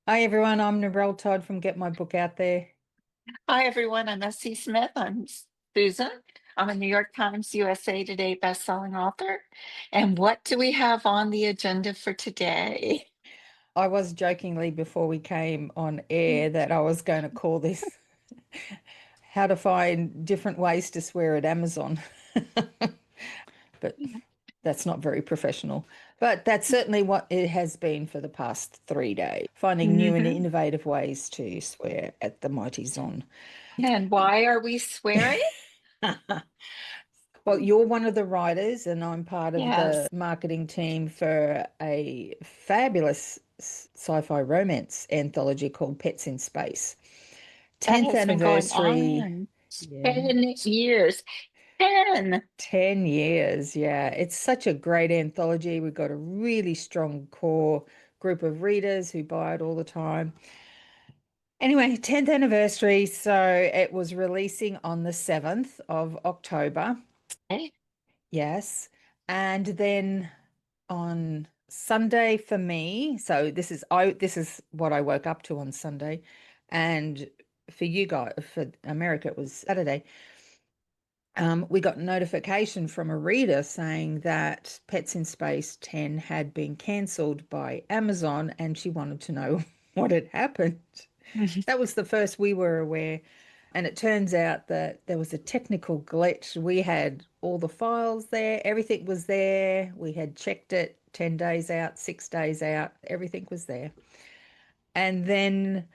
Hi everyone, I'm Narelle Todd from Get My Book Out There. Hi, everyone. I'm S.C. Smith. I'm Susan. I'm a New York Times USA Today bestselling author. And what do we have on the agenda for today? I was jokingly before we came on air that I was going to call this How to Find Different Ways to Swear at Amazon, but that's not very professional. But that's certainly what it has been for the past 3 days, finding new and Mhm. innovative ways to swear at the mighty Zon. And why are we swearing? Well, you're one of the writers, and I'm part of the Yes, marketing team for a fabulous sci-fi romance anthology called Pets in Space. that 10th has been going anniversary. on Yeah. 10 years. 10. 10 years. Yeah. It's such a great anthology. We've got a really strong core group of readers who buy it all the time. Anyway, 10th anniversary. So it was releasing on the 7th of October. Eh? Yes. And then on Sunday for me, so this is what I woke up to on Sunday. And for you guys, for America, it was Saturday. We got notification from a reader saying that Pets in Space 10 had been cancelled by Amazon and she wanted to know what had happened. That was the first we were aware. And it turns out that there was a technical glitch. We had all the files there, everything was there. We had checked it 10 days out, 6 days out, everything was there. And then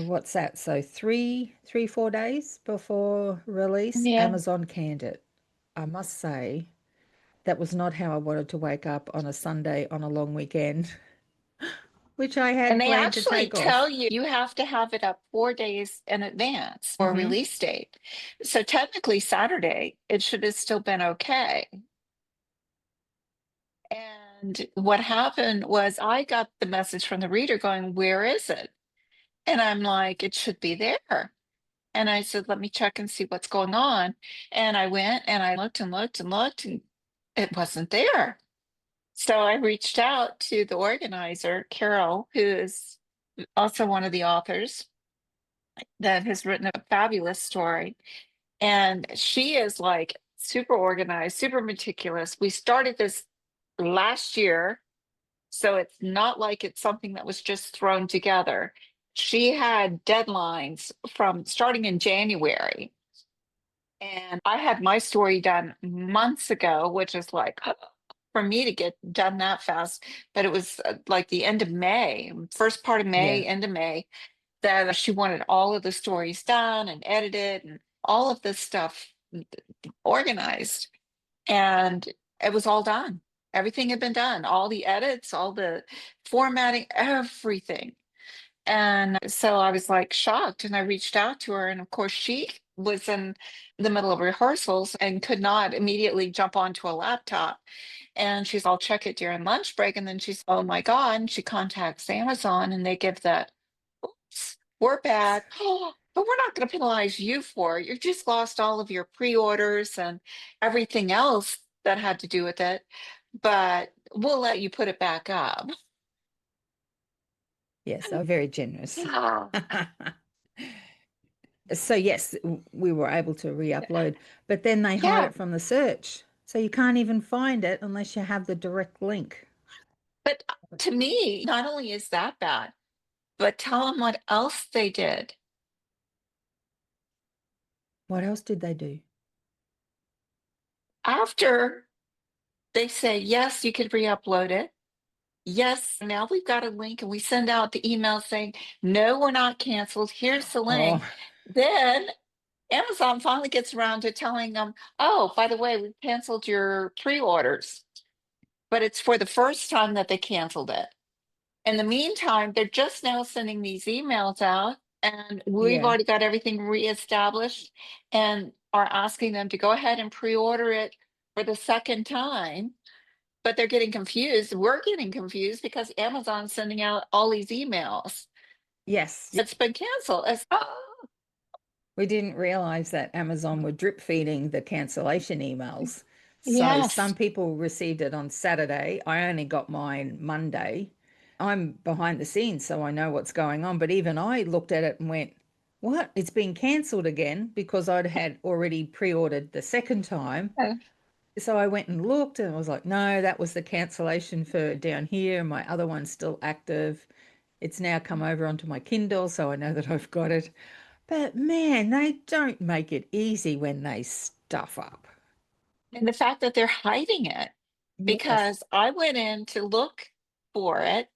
what's that? So 4 days before release, Yeah. Amazon canned it. I must say, that was not how I wanted to wake up on a Sunday on a long weekend, which I And had they planned to actually take tell off. you have to have it up 4 days in advance for Hmm. release date. So technically, Saturday, it should have still been okay. And what happened was I got the message from the reader going, "Where is it?" And I'm like, "It should be there." And I said, "Let me check and see what's going on." And I went and I looked and looked and looked, and it wasn't there. So I reached out to the organizer, Carol, who is also one of the authors that has written a fabulous story. And she is like super organized, super meticulous. We started this last year. So it's not like it's something that was just thrown together. She had deadlines from starting in January. And I had my story done months ago, which is like for me to get done that fast. But it was like the end of May, first part of May, Yeah. end of May, that she wanted all of the stories done and edited and all of this stuff organized. And it was all done. Everything had been done, all the edits, all the formatting, everything. And so I was like shocked and I reached out to her. And of course, she was in the middle of rehearsals and could not immediately jump onto a laptop. And she's, "I'll check it during lunch break." And then she's, "Oh my God." And she contacts Amazon and they give the, "Oops, we're bad." "Oh, but we're not going to penalize you for it. You just lost all of your pre-orders and everything else that had to do with it, but we'll let you put it back up." Yes, I'm very generous. Yeah. So yes, we were able to re-upload, but then they hide Yeah. it from the search. So you can't even find it unless you have the direct link. But to me, not only is that bad, but tell them what else they did. What else did they do? After they say, "Yes, you could re-upload it. Yes, now we've got a link," and we send out the email saying, "No, we're not canceled. Here's the Oh, link." Then Amazon finally gets around to telling them, "Oh, by the way, we canceled your pre-orders." But it's for the first time that they canceled it. In the meantime, they're just now sending these emails out, and we've yeah. already got everything reestablished and are asking them to go ahead and pre-order it for the second time. But they're getting confused. We're getting confused because Amazon's sending out all these emails. Yes. It's been canceled. It's, oh, We didn't realize that Amazon were drip feeding the cancellation emails. So yes. some people received it on Saturday. I only got mine Monday. I'm behind the scenes, so I know what's going on. But even I looked at it and went, what? It's been cancelled again because I'd had already pre ordered the second time. Uh, So I went and looked and I was like, no, that was the cancellation for down here. My other one's still active. It's now come over onto my Kindle, so I know that I've got it. But man, they don't make it easy when they stuff up. And the fact that they're hiding it, Yes, because I went in to look for it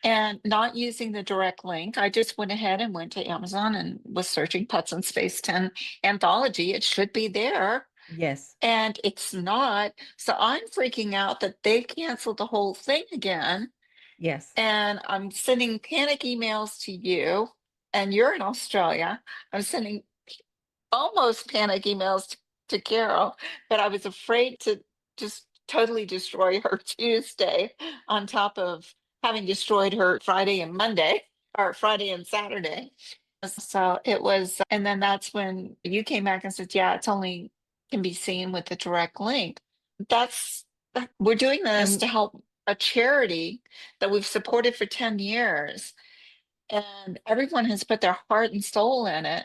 and not using the direct link. I just went ahead and went to Amazon and was searching Putz and Space 10 anthology. It should be there, yes, and it's not. So I'm freaking out that they've canceled the whole thing again. yes. And I'm sending panic emails to you, and you're in Australia. I'm sending almost panic emails to Carol, but I was afraid to just totally destroy her Tuesday on top of having destroyed her Friday and Monday, or Friday and Saturday. So it was, and then that's when you came back and said, yeah, it's only can be seen with the direct link. That's, we're doing this And to help a charity that we've supported for 10 years. And everyone has put their heart and soul in it.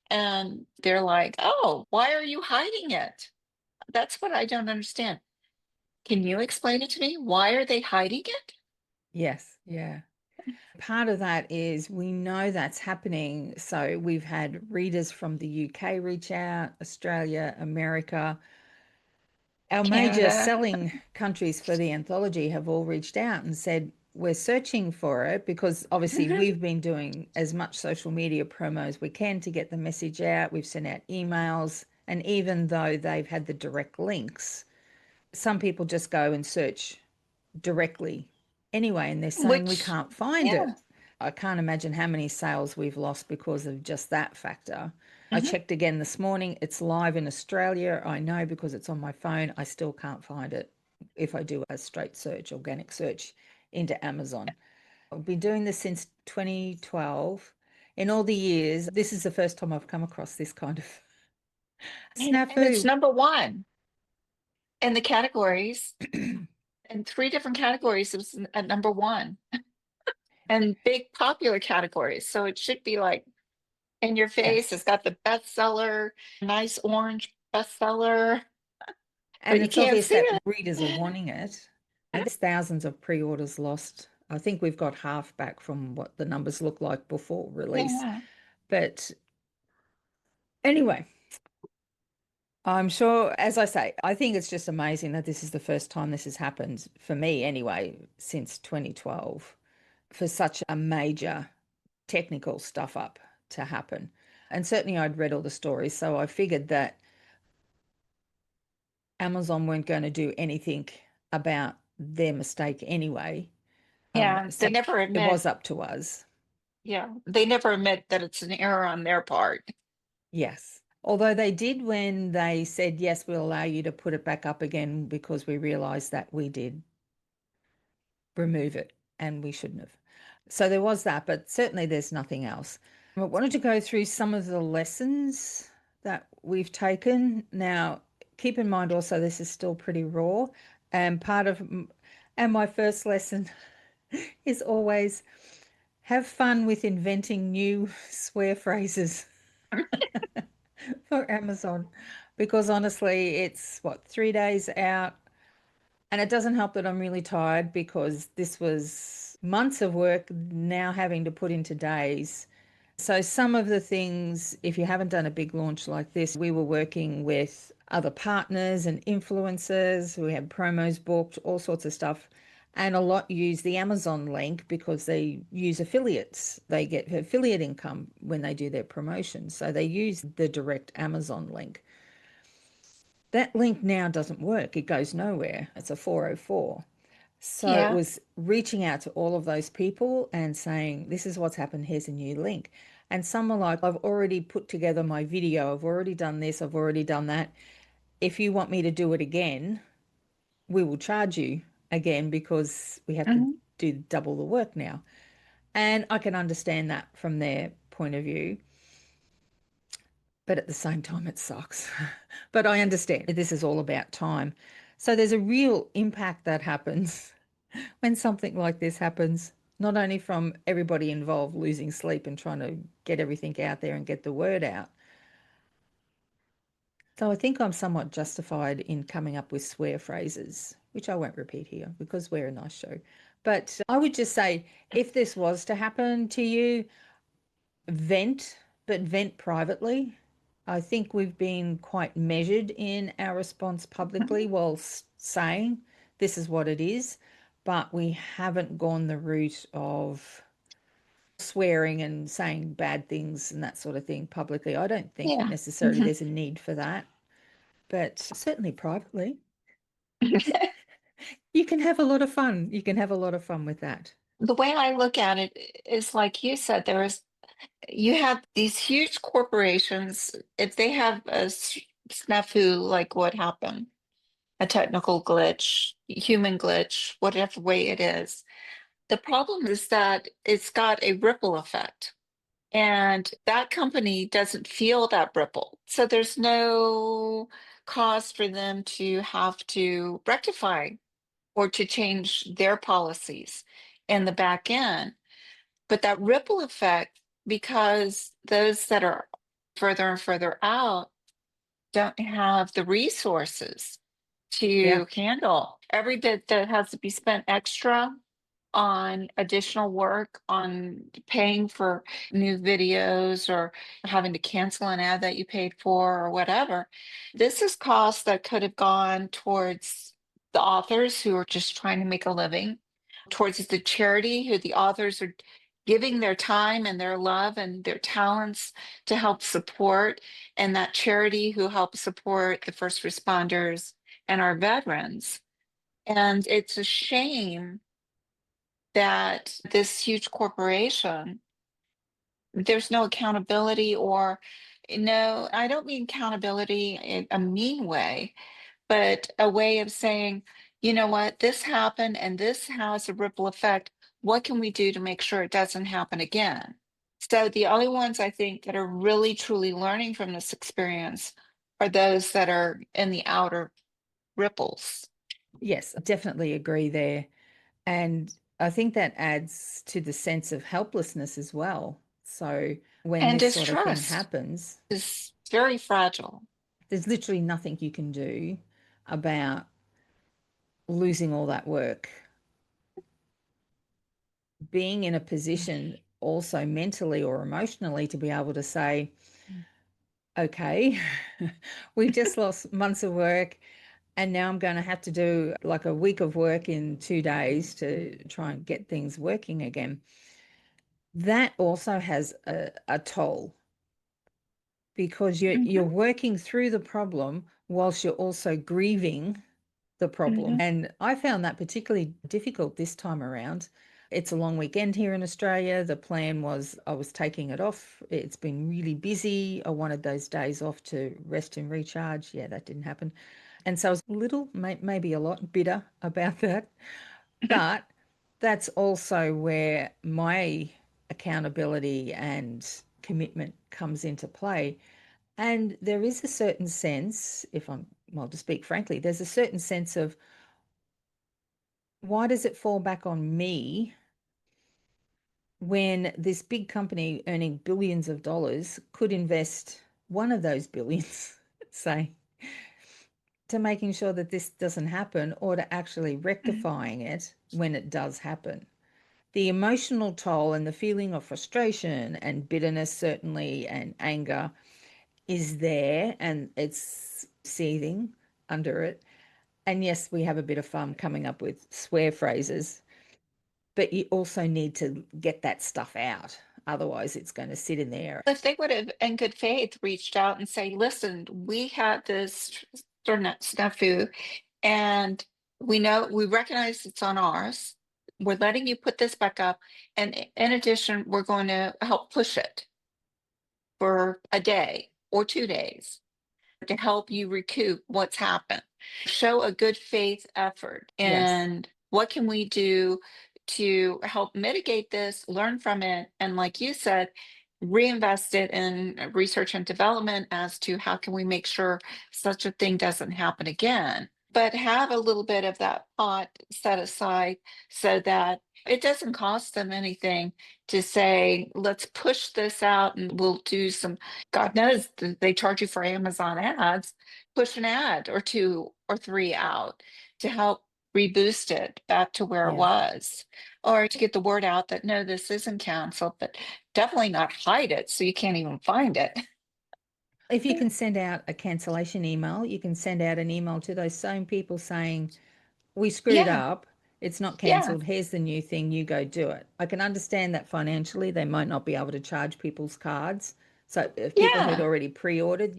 And they're like, oh, why are you hiding it? That's what I don't understand. Can you explain it to me? Why are they hiding it? yes, yeah. Part of that is we know that's happening. So we've had readers from the UK reach out, Australia, America. Our major Canada. selling countries for the anthology have all reached out and said, we're searching for it because obviously we've been doing as much social media promo as we can to get the message out. We've sent out emails. And even though they've had the direct links, some people just go and search directly anyway, and they're saying we Which, can't find yeah. it. I can't imagine how many sales we've lost because of just that factor. I Mhm. checked again this morning. It's live in Australia. I know because it's on my phone. I still can't find it if I do a straight search, organic search into Amazon. I've been doing this since 2012. In all the years, this is the first time I've come across this kind of And it's snafu. number one in the categories, in three different categories. It was at number one and big popular categories. So it should be like in your face. It's Yes. got the bestseller, nice orange bestseller, And but you it's can't obvious see that it. readers are wanting it. And there's thousands of pre orders lost. I think we've got half back from what the numbers look like before release. Yeah. But anyway, I'm sure, as I say, I think it's just amazing that this is the first time this has happened for me anyway, since 2012, for such a major technical stuff up to happen. And certainly I'd read all the stories, so I figured that Amazon weren't going to do anything about their mistake anyway. Yeah. So They never it admit, was up to us. yeah, they never admit that it's an error on their part. Yes. Although they did when they said, yes, we'll allow you to put it back up again because we realized that we did remove it and we shouldn't have. So there was that, but certainly there's nothing else. I wanted to go through some of the lessons that we've taken. Now, keep in mind also, this is still pretty raw. And and my first lesson is always have fun with inventing new swear phrases for Amazon because honestly, it's what, 3 days out. And it doesn't help that I'm really tired because this was months of work now having to put into days. So, some of the things, if you haven't done a big launch like this, we were working with other partners and influencers. We had promos booked, all sorts of stuff. And a lot use the Amazon link because they use affiliates. They get affiliate income when they do their promotions. So, they use the direct Amazon link. That link now doesn't work, it goes nowhere. It's a 404. So it Yeah. was reaching out to all of those people and saying, this is what's happened, here's a new link. And some are like, I've already put together my video, I've already done this, I've already done that. If you want me to do it again, we will charge you again because we have to Mhm. do double the work now. And I can understand that from their point of view. But at the same time, it sucks. But I understand this is all about time. So there's a real impact that happens when something like this happens, not only from everybody involved losing sleep and trying to get everything out there and get the word out. So I think I'm somewhat justified in coming up with swear phrases, which I won't repeat here because we're a nice show. But I would just say if this was to happen to you, vent, but vent privately. I think we've been quite measured in our response publicly while saying this is what it is, but we haven't gone the route of swearing and saying bad things and that sort of thing publicly. I don't think Yeah. necessarily Mhm. there's a need for that, but certainly privately, you can have a lot of fun. You can have a lot of fun with that. The way I look at it is like you said, you have these huge corporations, if they have a snafu, like what happened, a technical glitch, human glitch, whatever way it is. The problem is that it's got a ripple effect. And that company doesn't feel that ripple. So there's no cause for them to have to rectify or to change their policies in the back end. But that ripple effect, because those that are further and further out don't have the resources Yeah. to handle every bit that has to be spent extra on additional work, on paying for new videos or having to cancel an ad that you paid for or whatever. This is cost that could have gone towards the authors who are just trying to make a living, towards the charity who the authors are giving their time and their love and their talents to help support, and that charity who helps support the first responders and our veterans. And it's a shame that this huge corporation, there's no accountability or no, I don't mean accountability in a mean way, but a way of saying, you know what, this happened and this has a ripple effect. What can we do to make sure it doesn't happen again? So the only ones I think that are really truly learning from this experience are those that are in the outer ripples. Yes, definitely agree there. And I think that adds to the sense of helplessness as well. So when And this sort of thing distrust happens, is very fragile. there's literally nothing you can do about losing all that work. Being in a position also mentally or emotionally to be able to say, okay, we just lost months of work. And now I'm going to have to do like a week of work in 2 days to try and get things working again. That also has a toll because you're Mhm. working through the problem whilst you're also grieving the problem. Mhm. And I found that particularly difficult this time around. It's a long weekend here in Australia. The plan was I was taking it off. It's been really busy. I wanted those days off to rest and recharge. Yeah, that didn't happen. And so I was a little, maybe a lot bitter about that. But that's also where my accountability and commitment comes into play. And there is a certain sense, if I'm, well, to speak frankly, there's a certain sense of why does it fall back on me when this big company earning billions of dollars could invest one of those billions, say, to making sure that this doesn't happen or to actually Mhm. rectifying it when it does happen? The emotional toll and the feeling of frustration and bitterness, certainly, and anger is there and it's seething under it. And yes, we have a bit of fun coming up with swear phrases, but you also need to get that stuff out. Otherwise, it's going to sit in there. If they would have, in good faith, reached out and say, listen, we had this snafu, and we recognize it's on ours. We're letting you put this back up. And in addition, we're going to help push it for a day or 2 days to help you recoup what's happened. Show a good faith effort. Yes. And what can we do to help mitigate this, learn from it, and like you said, reinvest it in research and development as to how can we make sure such a thing doesn't happen again. but have a little bit of that pot set aside so that it doesn't cost them anything to say, let's push this out and we'll do some, God knows they charge you for Amazon ads, push an ad or two or three out to help reboost it back to where it Yeah. was, or to get the word out that no, this isn't canceled, but definitely not hide it so you can't even find it. If you can send out a cancellation email, you can send out an email to those same people saying, we screwed Yeah, up. It's not yeah, cancelled. Here's the new thing. You go do it. I can understand that financially they might not be able to charge people's cards. So if people who'd yeah. already pre-ordered,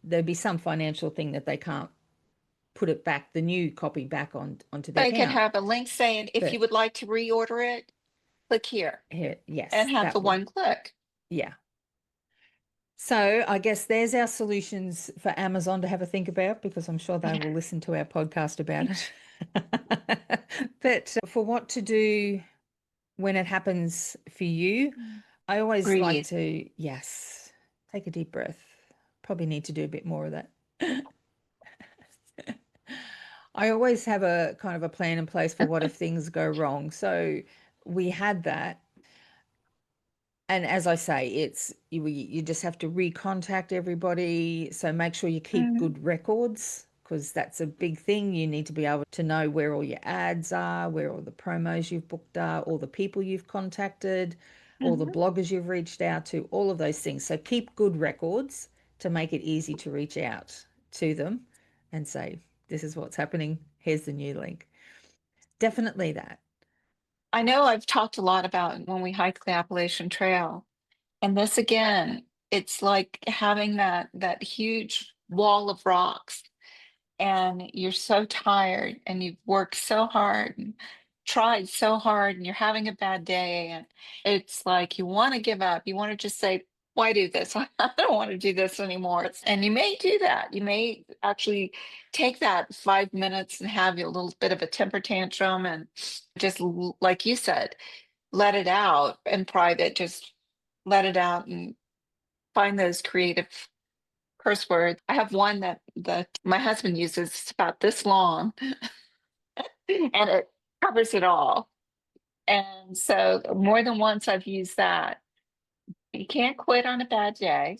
there'd be some financial thing that they can't put it back, the new copy back onto their I could account. have a link saying, if you But would like to reorder it, click here here, and yes, have the that would, one click. yeah. So I guess there's our solutions for Amazon to have a think about because I'm sure they will listen to our podcast about it. But for what to do when it happens for you, I always like Breathe. to, yes, take a deep breath. Probably need to do a bit more of that. I always have a kind of a plan in place for what if things go wrong. So we had that. And as I say, it's you just have to recontact everybody. So make sure you keep Mhm, good records because that's a big thing. You need to be able to know where all your ads are, where all the promos you've booked are, all the people you've contacted, all the mhm. bloggers you've reached out to, all of those things. So keep good records to make it easy to reach out to them and say, this is what's happening. Here's the new link. Definitely that. I know I've talked a lot about when we hike the Appalachian Trail, and this again, it's like having that huge wall of rocks and you're so tired and you've worked so hard and tried so hard and you're having a bad day and it's like you want to give up. You want to just say, why do this? I don't want to do this anymore. And you may do that. You may actually take that 5 minutes and have a little bit of a temper tantrum and just, like you said, let it out in private. Just let it out and find those creative curse words. I have one that my husband uses. It's about this long and it covers it all. And so more than once I've used that. You can't quit on a bad day.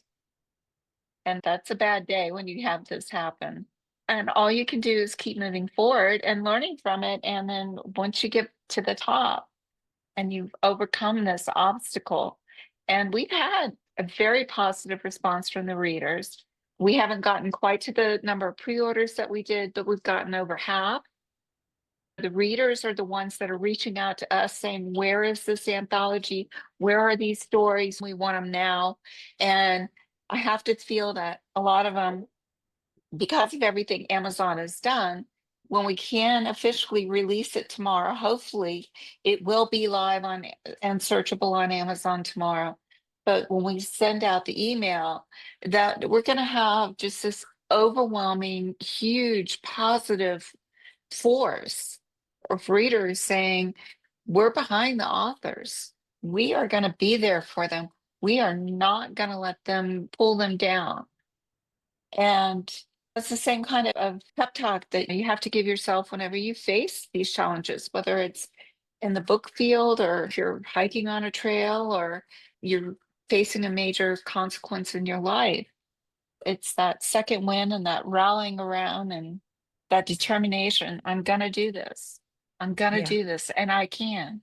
And that's a bad day when you have this happen. And all you can do is keep moving forward and learning from it. And then once you get to the top and you've overcome this obstacle, and we've had a very positive response from the readers. We haven't gotten quite to the number of pre-orders that we did, but we've gotten over half. The readers are the ones that are reaching out to us saying, where is this anthology? Where are these stories? We want them now. And I have to feel that a lot of them, because of everything Amazon has done, when we can officially release it tomorrow, hopefully it will be live on and searchable on Amazon tomorrow. But when we send out the email, that we're going to have just this overwhelming, huge, positive force of readers saying, we're behind the authors. We are going to be there for them. We are not going to let them pull them down. And that's the same kind of pep talk that you have to give yourself whenever you face these challenges, whether it's in the book field or if you're hiking on a trail or you're facing a major consequence in your life. It's that second win and that rallying around and that determination. I'm going to do this. I'm going to Yeah. do this and I can.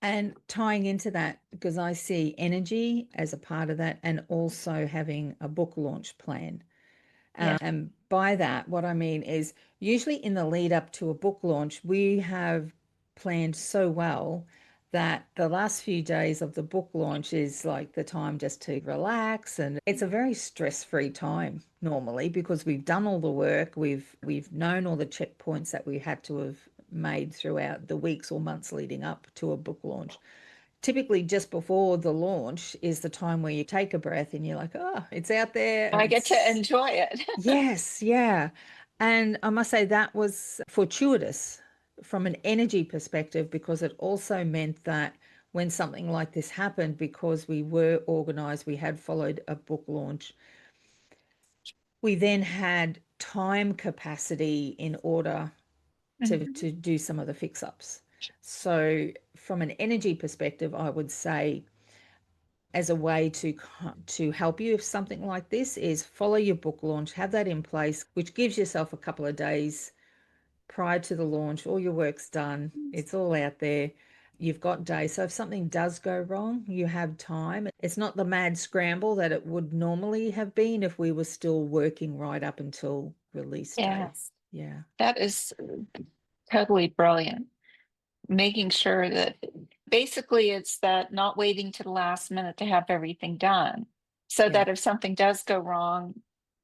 And tying into that, because I see energy as a part of that, and also having a book launch plan. Yes. And by that, what I mean is usually in the lead up to a book launch, we have planned so well that the last few days of the book launch is like the time just to relax, and it's a very stress-free time normally because we've done all the work, we've known all the checkpoints that we had to have made throughout the weeks or months leading up to a book launch. Typically just before the launch is the time where you take a breath and you're like, oh, it's out there and I get to it's, enjoy it. yes, yeah. And I must say that was fortuitous from an energy perspective because it also meant that when something like this happened, because we were organized, we had followed a book launch, we then had time capacity in order Mhm. to do some of the fix-ups. So from an energy perspective, I would say as a way to help you if something like this is follow your book launch, have that in place, which gives yourself a couple of days prior to the launch. All your work's done, it's all out there. You've got days. So if something does go wrong, you have time. It's not the mad scramble that it would normally have been if we were still working right up until release day. Yes, Yeah. that is totally brilliant. Making sure that basically it's that not waiting to the last minute to have everything done. So Yeah. that if something does go wrong,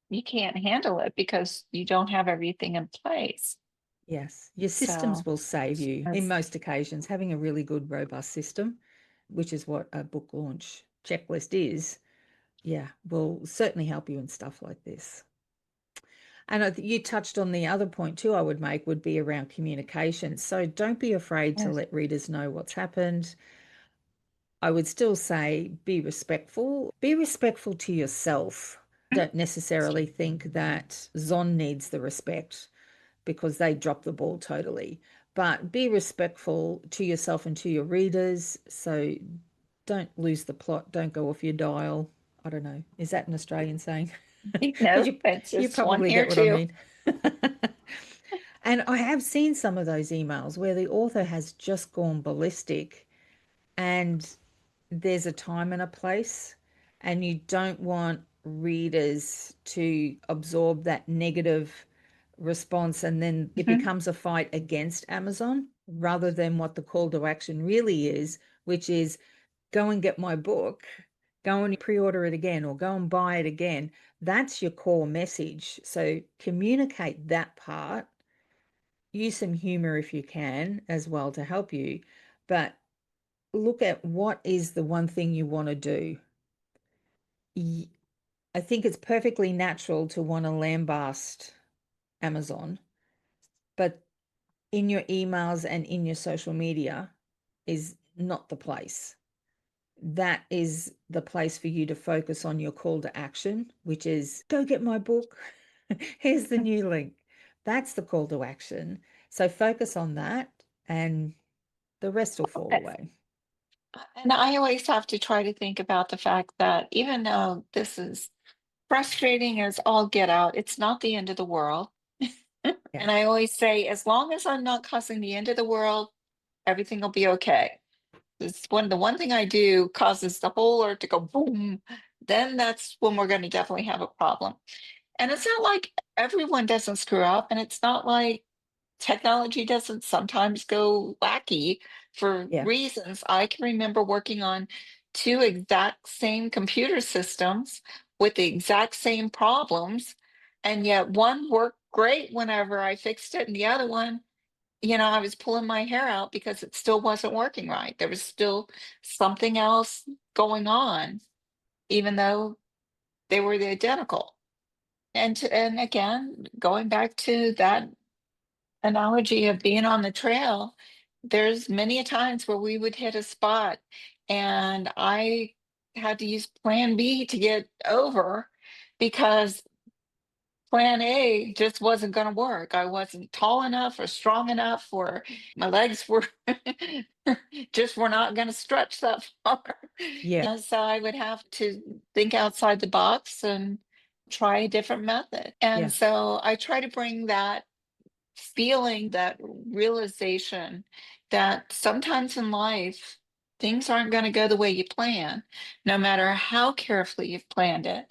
you can't handle it because you don't have everything in place. Yes. Your systems So, will save you in yes. most occasions. Having a really good, robust system, which is what a book launch checklist is, yeah, will certainly help you in stuff like this. And you touched on the other point too, I would make would be around communication. So don't be afraid to Yes. let readers know what's happened. I would still say be respectful. Be respectful to yourself. Don't necessarily think that Zon needs the respect because they dropped the ball totally. But be respectful to yourself and to your readers. So don't lose the plot. Don't go off your dial. I don't know. Is that an Australian saying? But No, you it's you just one probably here get what I too. mean. And I have seen some of those emails where the author has just gone ballistic and there's a time and a place, and you don't want readers to absorb that negative response and then it Mhm. becomes a fight against Amazon rather than what the call to action really is, which is go and get my book, go and pre-order it again or go and buy it again. That's your core message. So communicate that part. Use some humor if you can as well to help you, but look at what is the one thing you want to do. I think it's perfectly natural to want to lambast Amazon, but in your emails and in your social media is not the place. That is the place for you to focus on your call to action, which is go get my book. Here's the new link. That's the call to action. So focus on that and the rest will fall away. And I always have to try to think about the fact that even though this is frustrating as all get out, it's not the end of the world. Yeah. And I always say, as long as I'm not causing the end of the world, everything will be okay. It's the one thing I do causes the whole earth to go boom, then that's when we're going to definitely have a problem. And it's not like everyone doesn't screw up, and it's not like technology doesn't sometimes go wacky for Yeah. reasons. I can remember working on two exact same computer systems with the exact same problems, and yet one worked great whenever I fixed it, and the other one, I was pulling my hair out because it still wasn't working right. There was still something else going on, even though they were the identical. And again, going back to that analogy of being on the trail, there's many a times where we would hit a spot and I had to use plan B to get over because plan A just wasn't going to work. I wasn't tall enough or strong enough, or my legs were just were not going to stretch that far. Yeah. So I would have to think outside the box and try a different method. And Yeah. so I try to bring that feeling, that realization that sometimes in life, things aren't going to go the way you plan, no matter how carefully you've planned it.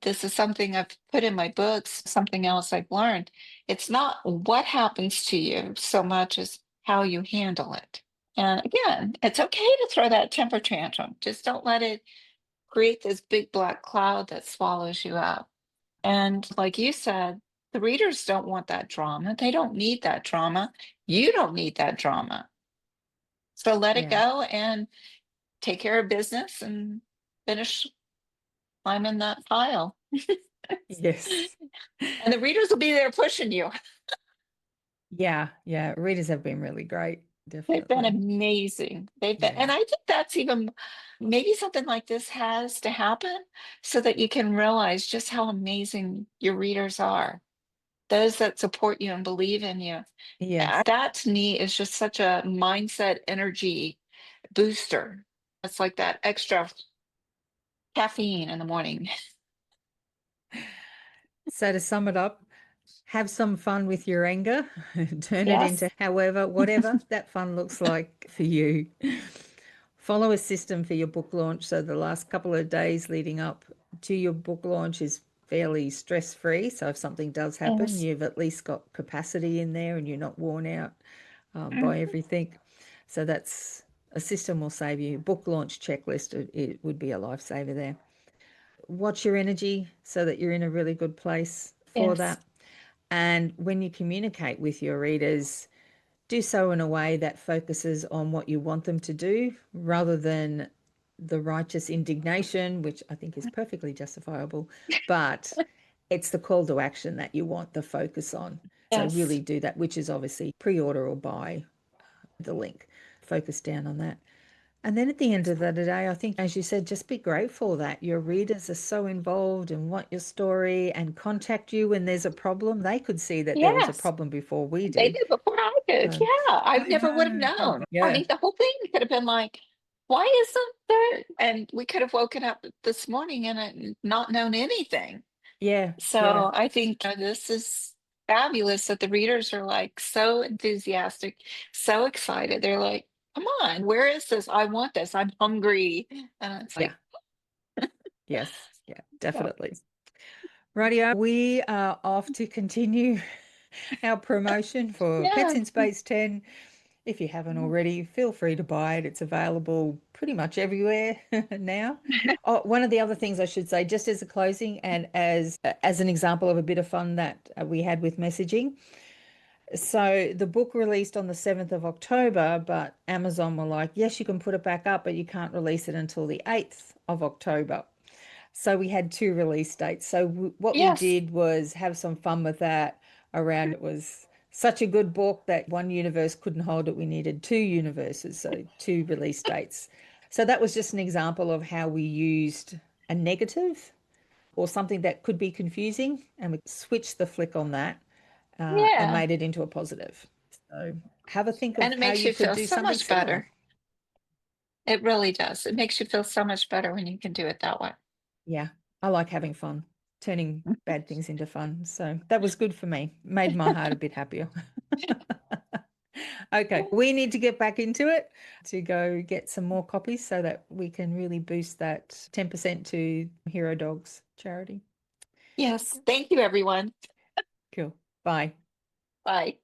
This is something I've put in my books, something else I've learned. It's not what happens to you so much as how you handle it. And again, it's okay to throw that temper tantrum. Just don't let it create this big black cloud that swallows you up. And like you said, the readers don't want that drama. They don't need that drama. You don't need that drama. So let it Yeah. go and take care of business and finish climbing that pile. Yes. And the readers will be there pushing you. Yeah, yeah. Readers have been really great, They've been definitely. amazing. They've been, Yeah, and I think that's even maybe something like this has to happen so that you can realize just how amazing your readers are. those that support you and believe in you. Yes. That to me is just such a mindset energy booster. It's like that extra caffeine in the morning. So to sum it up, have some fun with your anger, turn it Yes. into however, whatever that fun looks like for you. Follow a system for your book launch. So the last couple of days leading up to your book launch is fairly stress free. So if something does happen, Yes. you've at least got capacity in there and you're not worn out by Mhm. everything. So that's a system will save you. Book launch checklist, it would be a lifesaver there. Watch your energy so that you're in a really good place for Yes. that. And when you communicate with your readers, do so in a way that focuses on what you want them to do rather than the righteous indignation, which I think is perfectly justifiable, but it's the call to action that you want the focus on. So Yes. really do that, which is obviously pre-order or buy the link. Focus down on that. And then at the end of the day, I think, as you said, just be grateful that your readers are so involved and want your story and contact you when there's a problem. They could see that there was a Yes. problem before we They did. did before I did. So, Yeah. I I never would have know. known. I Yeah. mean, the whole thing could have been like, why isn't there? And we could have woken up this morning and not known anything. Yeah. Yeah. So I think this is fabulous that the readers are like so enthusiastic, so excited. They're like, come on, where is this? I want this. I'm hungry. And it's Yeah. like, Yes. Yeah. yeah, Definitely. Radio, we are off to continue our promotion for Pets yeah, in Space 10. If you haven't already, feel free to buy it. It's available pretty much everywhere now. Oh, one of the other things I should say, just as a closing and as an example of a bit of fun that we had with messaging. So the book released on the 7th of October, but Amazon were like, yes, you can put it back up, but you can't release it until the 8th of October. So we had two release dates. So what we yes, did was have some fun with that around it was such a good book that one universe couldn't hold it. We needed two universes, so two release dates. So that was just an example of how we used a negative or something that could be confusing and we switched the flick on that and yeah. made it into a positive. So have a think And of it how makes you you could feel do so something much similar. better. It really does. It makes you feel so much better when you can do it that way. Yeah, I like having fun, turning bad things into fun. So that was good for me, made my heart a bit happier. Okay, we need to get back into it to go get some more copies so that we can really boost that 10% to Hero Dogs charity. Yes. Thank you, everyone. Cool. Bye. Bye.